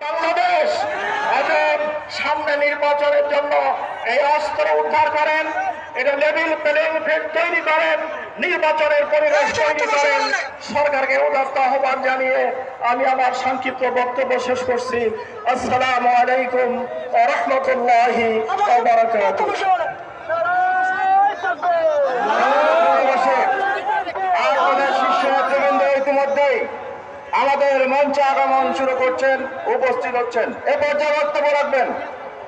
বাংলাদেশ এখন সামনে নির্বাচনের জন্য এই অস্ত্র উদ্ধার করেন, এটা লেভেল প্লেইং ফিল্ড তৈরি করেন, নির্বাচনের পরিবেশ তৈরি করেন। সরকারকে উদাত্ত আহ্বান জানিয়ে আমি আমার সংক্ষিপ্ত বক্তব্য শেষ করছি। আসসালামু আলাইকুম ওয়া রাহমাতুল্লাহি ওয়া বারাকাতুহু। আমাদের শীর্ষ নেতৃবৃন্দ ইতিমধ্যেই আমাদের মঞ্চে আগমন শুরু করছেন, উপস্থিত হচ্ছেন। এ পর্যায়ে বক্তব্য রাখবেন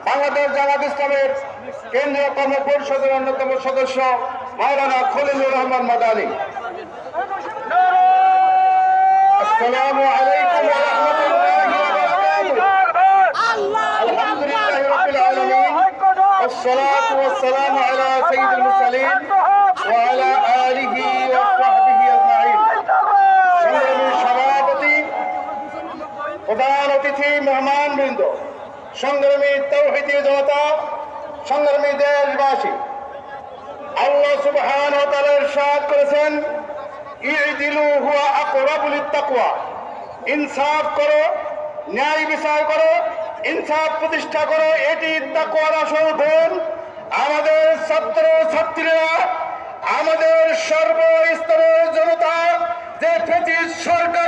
বাংলাদেশ জামাত ইসলামের কেন্দ্রীয় কর্ম পরিষদের অন্যতম সদস্য মাওলানা খলিলুর রহমান মাদানী। আসসালামু আলাইকুম ওয়া রাহমাতুল্লাহি ওয়া বারাকাতুহু। আলহামদুলিল্লাহি রাব্বিল আলামিন والصلاة والسلام على سيد المرسلين وعلى آله وصحبه أجمعين। সভাপতি, প্রধান অতিথি, মেহমানবৃন্দ, সংগ্রামী তাওহীদি জনতা, সংগ্রামী দেশবাসী, আল্লাহ সুবহানাহু ওয়া তাআলা ইরশাদ করেছেন, ইদিলু হুয়া আকরাবু লিত-তাকওয়া। ইনসাফ করো, ন্যায় বিচার করো, ইনসাফ প্রতিষ্ঠা করো, এটি তাকওয়ার আসল গুণ। আমাদের ছাত্র ছাত্রীরা, আমাদের সর্বস্তরের জনতা যে ফ্যাসিস্ট সরকার